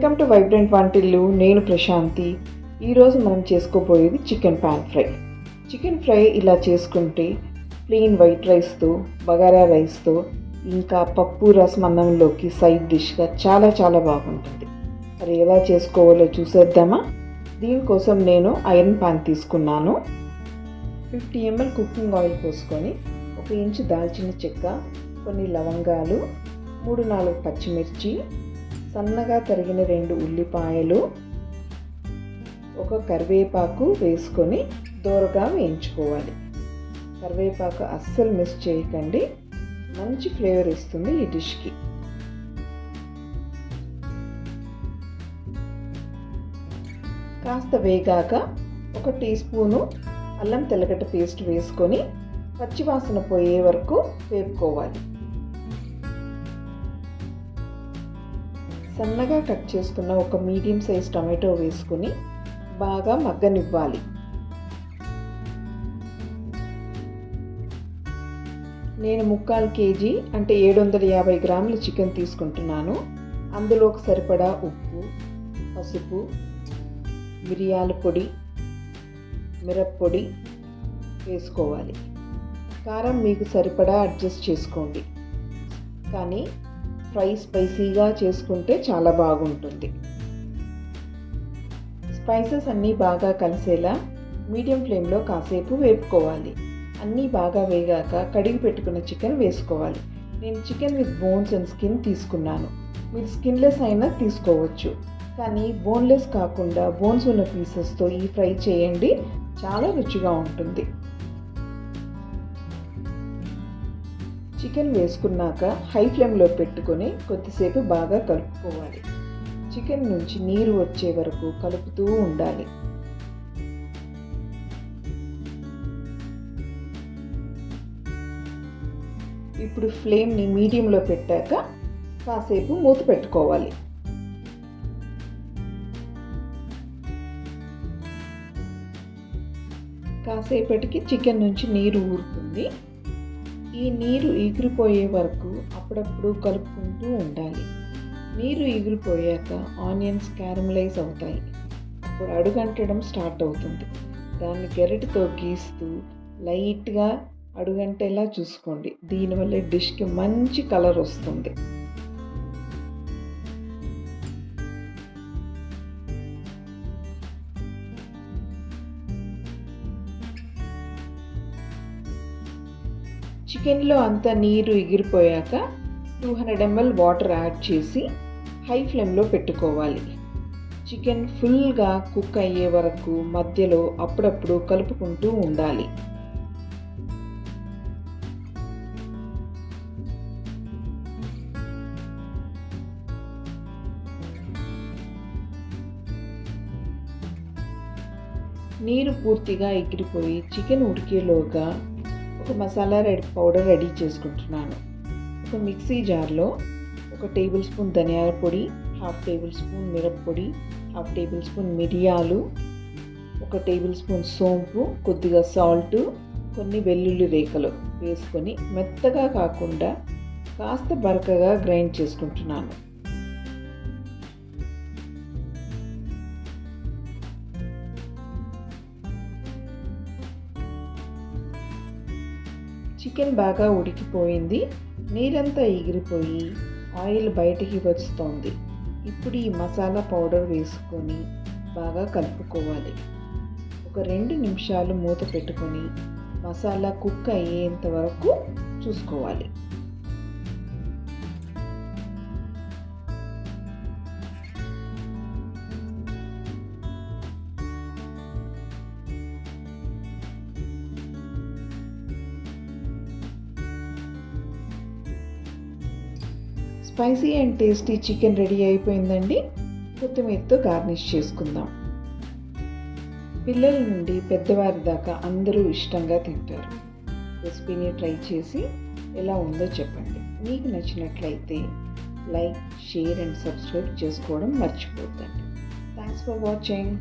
Welcome to vibrant వంటిల్లు. నేను ప్రశాంతి. ఈరోజు మనం చేసుకోబోయేది chicken pan fry. Chicken fry ఇలా చేసుకుంటే ప్లెయిన్ వైట్ రైస్తో, బగారా రైస్తో, ఇంకా పప్పు రసమన్నంలోకి సైడ్ డిష్గా చాలా బాగుంటుంది. మరి ఎలా చేసుకోవాలో చూసేద్దామా? దీనికోసం నేను ఐరన్ పాన్ తీసుకున్నాను. 50 ml కుకింగ్ ఆయిల్ పోసుకొని 1 ఇంచు దాల్చిన చెక్క, కొన్ని లవంగాలు, 3-4 పచ్చిమిర్చి, సన్నగా తరిగిన 2 ఉల్లిపాయలు, ఒక కరివేపాకు వేసుకొని దోరగా వేయించుకోవాలి. కరివేపాకు అస్సలు మిస్ చేయకండి, మంచి ఫ్లేవర్ ఇస్తుంది ఈ డిష్కి. కాస్త వేగాక 1 టీ స్పూను అల్లం తెల్లగడ్డ పేస్ట్ వేసుకొని పచ్చివాసన పోయే వరకు వేపుకోవాలి. సన్నగా కట్ చేసుకున్న ఒక మీడియం సైజ్ టమాటో వేసుకొని బాగా మగ్గనివ్వాలి. నేను 3/4 kg అంటే 750 గ్రాముల చికెన్ తీసుకుంటున్నాను. అందులోకి సరిపడా ఉప్పు, పసుపు, మిరియాల పొడి, మిరప్పొడి వేసుకోవాలి. కారం మీకు సరిపడా అడ్జస్ట్ చేసుకోండి, కానీ ఫ్రై స్పైసీగా చేసుకుంటే చాలా బాగుంటుంది. స్పైసెస్ అన్నీ బాగా కలిసేలా మీడియం ఫ్లేమ్లో కాసేపు వేపుకోవాలి. అన్నీ బాగా వేగాక కడిగి పెట్టుకున్న చికెన్ వేసుకోవాలి. నేను chicken with bones and skin తీసుకున్నాను. మీరు స్కిన్లెస్ అయినా తీసుకోవచ్చు, కానీ బోన్లెస్ కాకుండా బోన్స్ ఉన్న పీసెస్తో ఈ ఫ్రై చేయండి, చాలా రుచిగా ఉంటుంది. చికెన్ వేసుకున్నాక హై ఫ్లేమ్లో పెట్టుకొని కొద్దిసేపు బాగా కలుపుకోవాలి. చికెన్ నుంచి నీరు వచ్చే వరకు కలుపుతూ ఉండాలి. ఇప్పుడు ఫ్లేమ్ని మీడియంలో పెట్టాక కాసేపు మూత పెట్టుకోవాలి. కాసేపటికి చికెన్ నుంచి నీరు ఊరుతుంది. ఈ నీరు ఎగిరిపోయే వరకు అప్పుడప్పుడు కలుపుకుంటూ ఉండాలి. నీరు ఎగిరిపోయాక ఆనియన్స్ క్యారమలైజ్ అవుతాయి. అప్పుడు అడుగంటడం స్టార్ట్ అవుతుంది. దాన్ని గరిటెతో గీస్తూ లైట్గా అడుగంటేలా చూసుకోండి. దీనివల్ల డిష్కి మంచి కలర్ వస్తుంది. చికెన్లో అంతా నీరు ఎగిరిపోయాక 200 ml వాటర్ యాడ్ చేసి హై ఫ్లేమ్లో పెట్టుకోవాలి. చికెన్ ఫుల్గా కుక్ అయ్యే వరకు మధ్యలో అప్పుడప్పుడు కలుపుకుంటూ ఉండాలి. నీరు పూర్తిగా ఎగిరిపోయి చికెన్ ఉడికేలోగా ఒక మసాలా పౌడర్ రెడీ చేసుకుంటున్నాను. ఒక మిక్సీ జార్లో 1 టేబుల్ స్పూన్ ధనియాల పొడి, 1/2 టేబుల్ స్పూన్ మిరప్పొడి, 1/2 టేబుల్ స్పూన్ మిరియాలు, 1 టేబుల్ స్పూన్ సోంపు, కొద్దిగా సాల్ట్, కొన్ని వెల్లుల్లి రేఖలు వేసుకొని మెత్తగా కాకుండా కాస్త బరకగా గ్రైండ్ చేసుకుంటున్నాను. చికెన్ బాగా ఉడికిపోయింది. నీరంతా ఎగిరిపోయి ఆయిల్ బయటికి వస్తోంది. ఇప్పుడు ఈ మసాలా పౌడర్ వేసుకొని బాగా కలుపుకోవాలి. ఒక 2 నిమిషాలు మూత పెట్టుకొని మసాలా కుక్ అయ్యేంత వరకు చూసుకోవాలి. Spicy and tasty chicken ready అయిపోయిందండి. కొత్తిమీరతో గార్నిష్ చేసుకుందాం. పిల్లల నుండి పెద్దవారి దాకా అందరూ ఇష్టంగా తింటారు. రెసిపీని ట్రై చేసి ఎలా ఉందో చెప్పండి. మీకు నచ్చినట్లయితే లైక్, షేర్ అండ్ సబ్స్క్రైబ్ చేసుకోవడం మర్చిపోద్దండి. Thanks for watching.